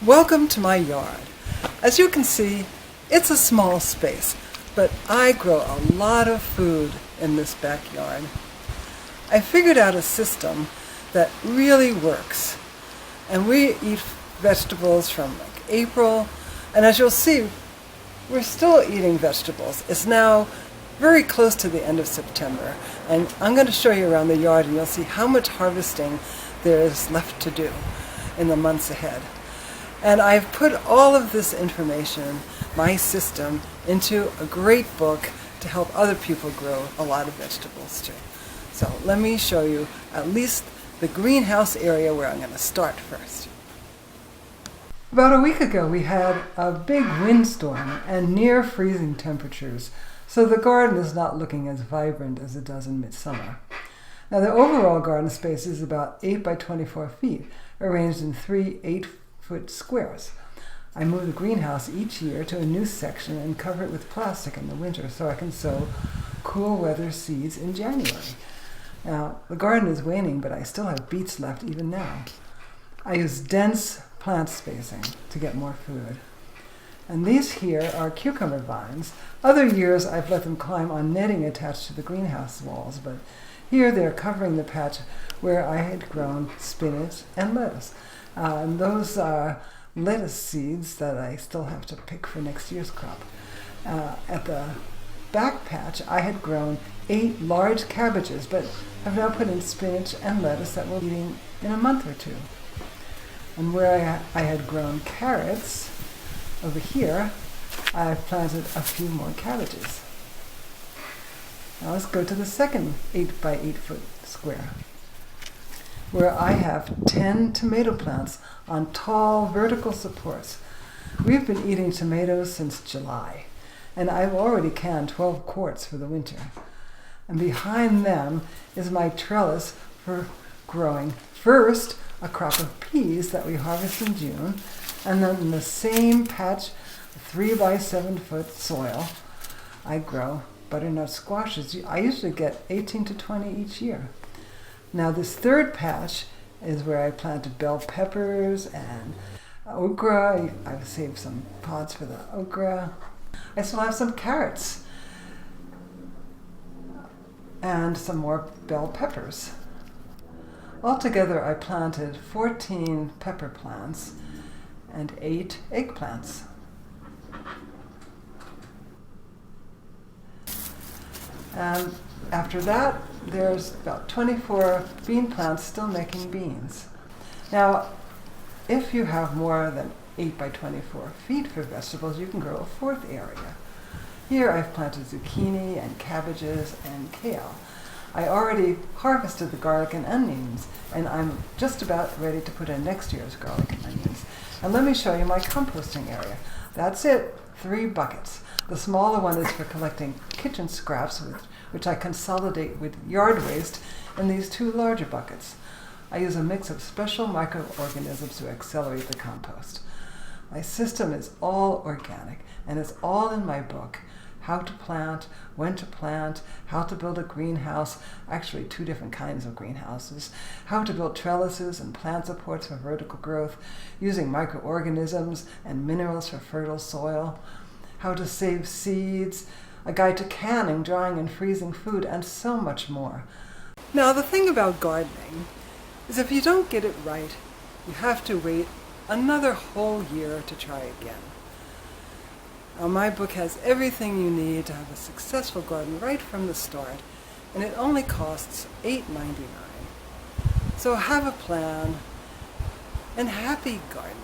Welcome to my yard. As you can see, it's a small space, but I grow a lot of food in this backyard. I figured out a system that really works, and we eat vegetables from like April, and as you'll see, we're still eating vegetables. It's now very close to the end of September, and I'm going to show you around the yard and you'll see how much harvesting there is left to do in the months ahead. And I've put all of this information, my system, into a great book to help other people grow a lot of vegetables too. So let me show you at least the greenhouse area where I'm going to start first. About a week ago we had a big windstorm and near freezing temperatures, so the garden is not looking as vibrant as it does in midsummer. Now the overall garden space is about 8 by 24 feet, arranged in 3 8-foot squares. I move the greenhouse each year to a new section and cover it with plastic in the winter so I can sow cool weather seeds in January. Now, the garden is waning, but I still have beets left even now. I use dense plant spacing to get more food. And these here are cucumber vines. Other years I've let them climb on netting attached to the greenhouse walls, but here they're covering the patch where I had grown spinach and lettuce. And those are lettuce seeds that I still have to pick for next year's crop. At the back patch, I had grown 8 large cabbages, but have now put in spinach and lettuce that we'll be eating in a month or two. And where I had grown carrots, over here, I've planted a few more cabbages. Now let's go to the second 8 by 8 foot square, where I have 10 tomato plants on tall vertical supports. We've been eating tomatoes since July, and I've already canned 12 quarts for the winter. And behind them is my trellis for growing first a crop of peas that we harvest in June, and then in the same patch of 3 by 7 foot soil, I grow butternut squashes. I usually get 18 to 20 each year. Now this third patch is where I planted bell peppers and okra. I've saved some pods for the okra. I still have some carrots and some more bell peppers. Altogether I planted 14 pepper plants and 8 eggplants. And after that, there's about 24 bean plants still making beans. Now, if you have more than 8 by 24 feet for vegetables, you can grow a fourth area. Here I've planted zucchini and cabbages and kale. I already harvested the garlic and onions, and I'm just about ready to put in next year's garlic and onions. And let me show you my composting area. That's it, 3 buckets. The smaller one is for collecting kitchen scraps, which I consolidate with yard waste in these 2 larger buckets. I use a mix of special microorganisms to accelerate the compost. My system is all organic, and it's all in my book. How to plant, when to plant, how to build a greenhouse, actually 2 different kinds of greenhouses, how to build trellises and plant supports for vertical growth, using microorganisms and minerals for fertile soil, how to save seeds, a guide to canning, drying, and freezing food, and so much more. Now the thing about gardening is if you don't get it right, you have to wait another whole year to try again. Now, my book has everything you need to have a successful garden right from the start, and it only costs $8.99. So have a plan, and happy gardening.